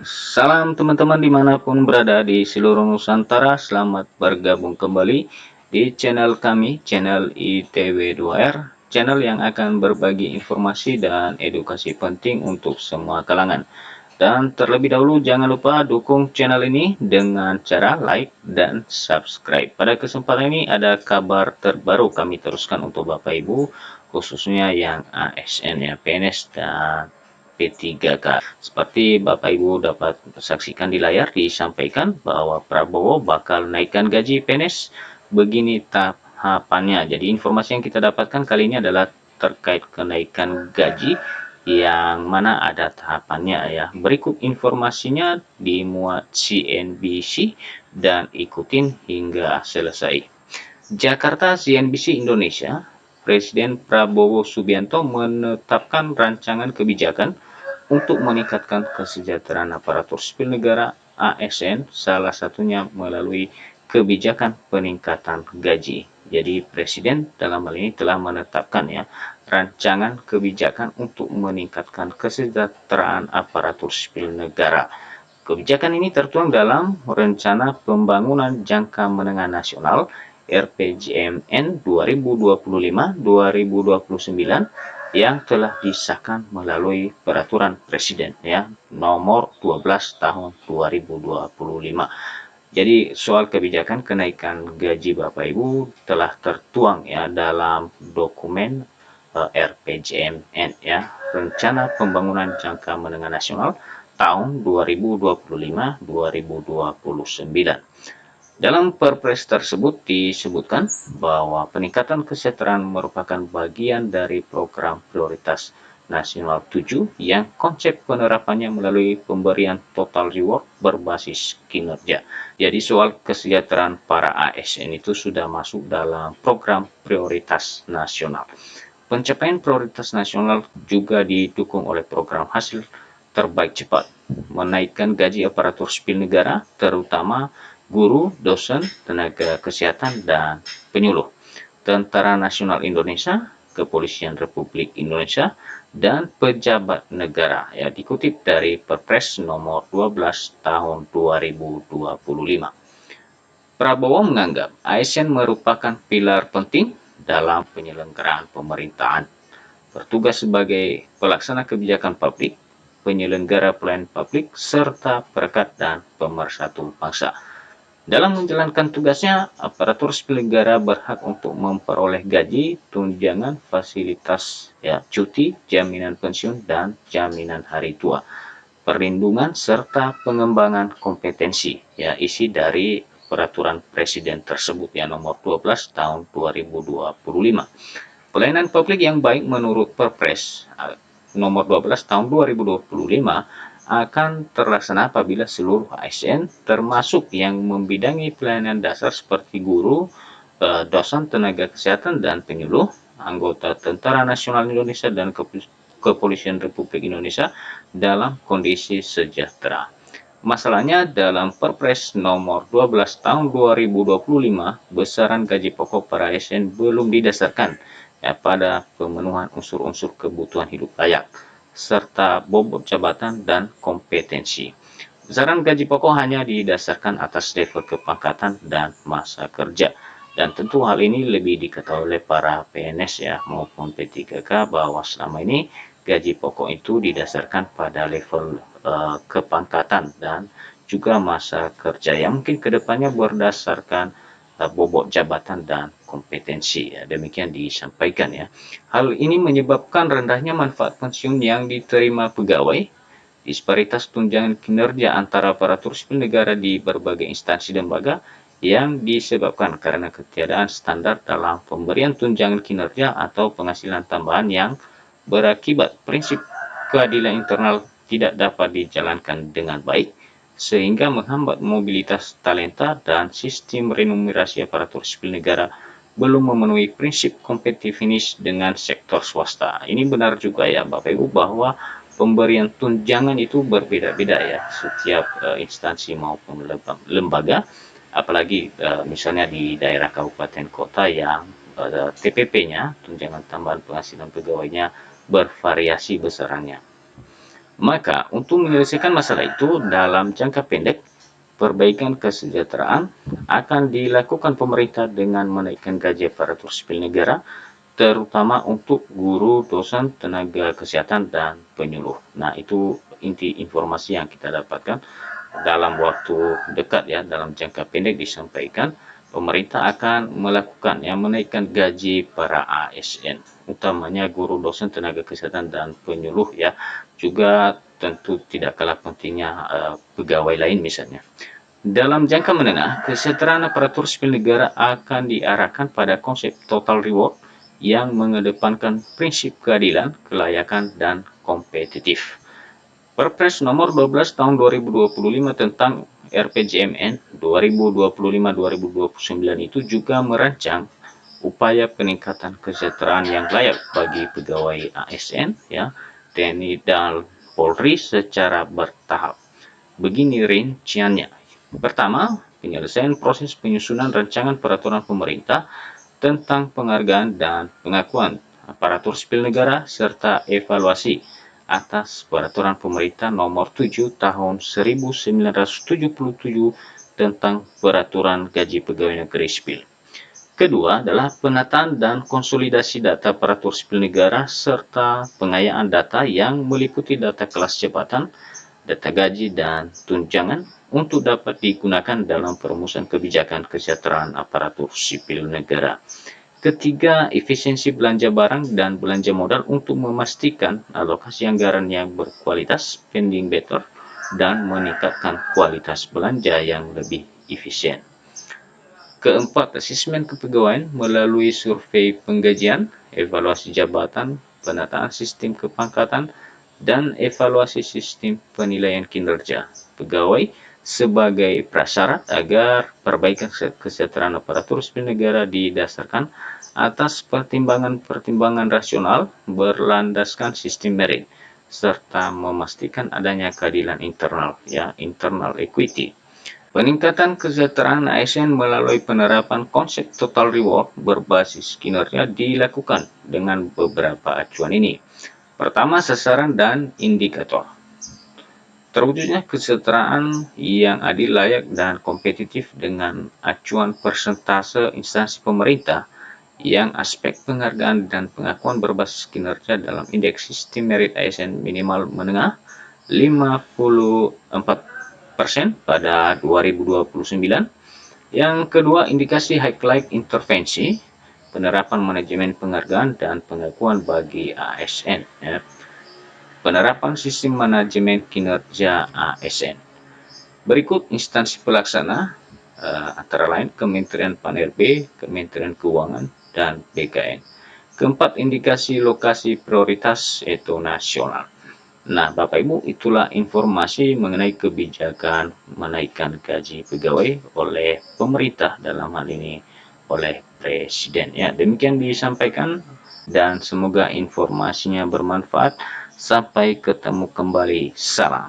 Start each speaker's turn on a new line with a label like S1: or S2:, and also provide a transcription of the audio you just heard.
S1: Salam teman-teman dimanapun berada di seluruh Nusantara, selamat bergabung kembali di channel kami, channel ITW2R, channel yang akan berbagi informasi dan edukasi penting untuk semua kalangan. Dan terlebih dahulu jangan lupa dukung channel ini dengan cara like dan subscribe. Pada kesempatan ini ada kabar terbaru kami teruskan untuk Bapak Ibu, khususnya yang ASN ya, PNS dan P3K. Seperti Bapak Ibu dapat saksikan di layar, disampaikan bahwa Prabowo bakal naikkan gaji PNS. Begini tahapannya. Jadi informasi yang kita dapatkan kali ini adalah terkait kenaikan gaji yang mana ada tahapannya ya. Berikut informasinya dimuat CNBC dan ikutin hingga selesai. Jakarta, CNBC Indonesia. Presiden Prabowo Subianto menetapkan rancangan kebijakan untuk meningkatkan kesejahteraan aparatur sipil negara ASN, salah satunya melalui kebijakan peningkatan gaji. Jadi Presiden dalam hal ini telah menetapkan ya rancangan kebijakan untuk meningkatkan kesejahteraan aparatur sipil negara. Kebijakan ini tertuang dalam Rencana Pembangunan Jangka Menengah Nasional RPJMN 2025-2029 yang telah disahkan melalui Peraturan Presiden ya nomor 12 tahun 2025. Jadi soal kebijakan kenaikan gaji Bapak Ibu telah tertuang ya dalam dokumen RPJMN ya, Rencana Pembangunan Jangka Menengah Nasional tahun 2025-2029. Dalam Perpres tersebut disebutkan bahwa peningkatan kesejahteraan merupakan bagian dari program prioritas nasional 7 yang konsep penerapannya melalui pemberian total reward berbasis kinerja. Jadi soal kesejahteraan para ASN itu sudah masuk dalam program prioritas nasional. Pencapaian prioritas nasional juga didukung oleh program hasil terbaik cepat, menaikkan gaji aparatur sipil negara, terutama guru, dosen, tenaga kesehatan, dan penyuluh, Tentara Nasional Indonesia, Kepolisian Republik Indonesia, dan pejabat negara. Ya, dikutip dari Perpres nomor 12 tahun 2025. Prabowo menganggap ASN merupakan pilar penting dalam penyelenggaraan pemerintahan, bertugas sebagai pelaksana kebijakan publik, penyelenggara pelayanan publik, serta perekat dan pemersatu bangsa. Dalam menjalankan tugasnya, aparatur sipil negara berhak untuk memperoleh gaji, tunjangan, fasilitas ya, cuti, jaminan pensiun, dan jaminan hari tua, perlindungan, serta pengembangan kompetensi. Ya, isi dari peraturan presiden tersebut ya nomor 12 tahun 2025. Pelayanan publik yang baik menurut Perpres nomor 12 tahun 2025 akan terlaksana apabila seluruh ASN termasuk yang membidangi pelayanan dasar seperti guru, dosen, tenaga kesehatan, dan penyuluh, anggota Tentara Nasional Indonesia dan Kepolisian Republik Indonesia dalam kondisi sejahtera. Masalahnya dalam Perpres nomor 12 tahun 2025, besaran gaji pokok para ASN belum didasarkan ya, pada pemenuhan unsur-unsur kebutuhan hidup layak, serta bobot jabatan dan kompetensi. Besaran gaji pokok hanya didasarkan atas level kepangkatan dan masa kerja. Dan tentu hal ini lebih diketahui oleh para PNS ya maupun P3K bahwa selama ini gaji pokok itu didasarkan pada level kepangkatan dan juga masa kerja yang mungkin kedepannya berdasarkan bobot jabatan dan kompetensi ya. Demikian disampaikan ya. Hal ini menyebabkan rendahnya manfaat pensiun yang diterima pegawai, disparitas tunjangan kinerja antara aparatur sipil negara di berbagai instansi dan lembaga yang disebabkan karena ketiadaan standar dalam pemberian tunjangan kinerja atau penghasilan tambahan yang berakibat prinsip keadilan internal tidak dapat dijalankan dengan baik, sehingga menghambat mobilitas talenta dan sistem remunerasi aparatur sipil negara belum memenuhi prinsip competitiveness dengan sektor swasta. Ini benar juga ya Bapak Ibu bahwa pemberian tunjangan itu berbeda-beda ya setiap instansi maupun lembaga, apalagi misalnya di daerah kabupaten kota yang TPP-nya, tunjangan tambahan penghasilan pegawainya, bervariasi besarannya. Maka, untuk menyelesaikan masalah itu dalam jangka pendek, perbaikan kesejahteraan akan dilakukan pemerintah dengan menaikkan gaji aparatur sipil negara, terutama untuk guru, dosen, tenaga kesehatan, dan penyuluh. Nah, itu inti informasi yang kita dapatkan dalam waktu dekat ya, dalam jangka pendek disampaikan pemerintah akan melakukan yang menaikkan gaji para ASN, utamanya guru, dosen, tenaga kesehatan, dan penyuluh ya. Juga tentu tidak kalah pentingnya pegawai lain misalnya. Dalam jangka menengah, kesejahteraan aparatur sipil negara akan diarahkan pada konsep total reward yang mengedepankan prinsip keadilan, kelayakan, dan kompetitif. Perpres nomor 12 tahun 2025 tentang RPJMN 2025-2029 itu juga merancang upaya peningkatan kesejahteraan yang layak bagi pegawai ASN, ya, TNI dan Polri secara bertahap. Begini rinciannya. Pertama, penyelesaian proses penyusunan rancangan peraturan pemerintah tentang penghargaan dan pengakuan aparatur sipil negara serta evaluasi atas peraturan pemerintah nomor 7 tahun 1977 tentang peraturan gaji pegawai negeri sipil. Kedua adalah penataan dan konsolidasi data aparatur sipil negara serta pengayaan data yang meliputi data kelas jabatan, data gaji, dan tunjangan untuk dapat digunakan dalam perumusan kebijakan kesejahteraan aparatur sipil negara. Ketiga, efisiensi belanja barang dan belanja modal untuk memastikan alokasi anggaran yang berkualitas, spending better, dan meningkatkan kualitas belanja yang lebih efisien. Keempat, asesmen kepegawaian melalui survei penggajian, evaluasi jabatan, penataan sistem kepangkatan, dan evaluasi sistem penilaian kinerja pegawai sebagai prasyarat agar perbaikan kesejahteraan aparatur sipil negara didasarkan atas pertimbangan-pertimbangan rasional berlandaskan sistem merit serta memastikan adanya keadilan internal, ya, internal equity. Peningkatan kesejahteraan ASN melalui penerapan konsep total reward berbasis kinerja dilakukan dengan beberapa acuan ini. Pertama, sasaran dan indikator. Terwujudnya kesejahteraan yang adil, layak, dan kompetitif dengan acuan persentase instansi pemerintah yang aspek penghargaan dan pengakuan berbasis kinerja dalam indeks sistem merit ASN minimal menengah 54% pada 2029. Yang kedua, indikasi highlight intervensi, penerapan manajemen penghargaan dan pengakuan bagi ASN. Ya. Penerapan sistem manajemen kinerja ASN. Berikut instansi pelaksana, antara lain Kementerian PAN-RB, Kementerian Keuangan, dan BKN. Keempat, indikasi lokasi prioritas yaitu nasional. Nah, Bapak Ibu, itulah informasi mengenai kebijakan menaikkan gaji pegawai oleh pemerintah, dalam hal ini oleh Presiden. Ya, demikian disampaikan dan semoga informasinya bermanfaat. Sampai ketemu kembali. Salam.